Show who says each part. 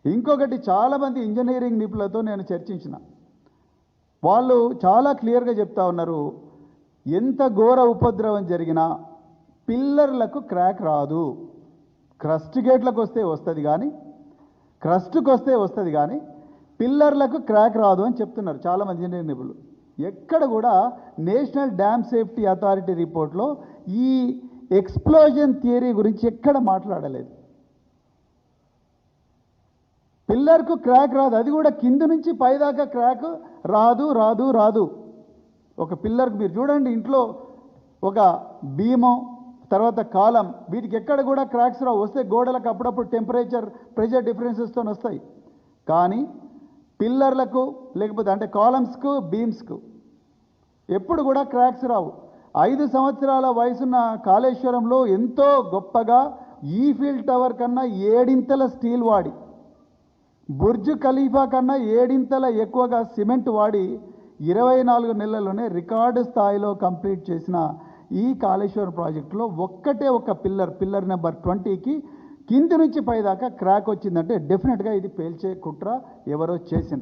Speaker 1: ఇంకొకటి చాలామంది ఇంజనీరింగ్ నిపుణులతో నేను చర్చించిన వాళ్ళు చాలా క్లియర్గా చెప్తా ఉన్నారు, ఎంత ఘోర ఉపద్రవం జరిగినా పిల్లర్లకు క్రాక్ రాదు, క్రస్ట్ గేట్లకు వస్తే వస్తుంది కానీ క్రస్ట్కి వస్తే వస్తుంది కానీ పిల్లర్లకు క్రాక్ రాదు అని చెప్తున్నారు చాలామంది ఇంజనీరింగ్ నిపుణులు. ఎక్కడ కూడా నేషనల్ డ్యామ్ సేఫ్టీ అథారిటీ రిపోర్ట్లో ఈ ఎక్స్ప్లోజన్ థియరీ గురించి ఎక్కడ మాట్లాడలేదు. పిల్లర్కు క్రాక్ రాదు, అది కూడా కింద నుంచి పైదాకా క్రాక్ రాదు రాదు రాదు. ఒక పిల్లర్కి మీరు చూడండి, ఇంట్లో ఒక బీమో తర్వాత కాలం వీటికి ఎక్కడ కూడా క్రాక్స్ రావు. వస్తే గోడలకు అప్పుడప్పుడు టెంపరేచర్ ప్రెషర్ డిఫరెన్సెస్తో వస్తాయి, కానీ పిల్లర్లకు లేకపోతే అంటే కాలమ్స్కు బీమ్స్కు ఎప్పుడు కూడా క్రాక్స్ రావు. 5 సంవత్సరాల వయసున్న కాళేశ్వరంలో ఎంతో గొప్పగా ఈఫిల్ టవర్ కన్నా 7 స్టీల్ వాడి, బుర్జ్ ఖలీఫా కన్నా 7 ఎక్కువగా సిమెంట్ వాడి 24 నెలల్లోనే రికార్డు స్థాయిలో కంప్లీట్ చేసిన ఈ కాళేశ్వరం ప్రాజెక్టులో ఒక్కటే ఒక పిల్లర్ నెంబర్ 20కి కింది నుంచి పైదాకా క్రాక్ వచ్చిందంటే డెఫినెట్గా ఇది పేల్చే కుట్ర ఎవరో చేసింది.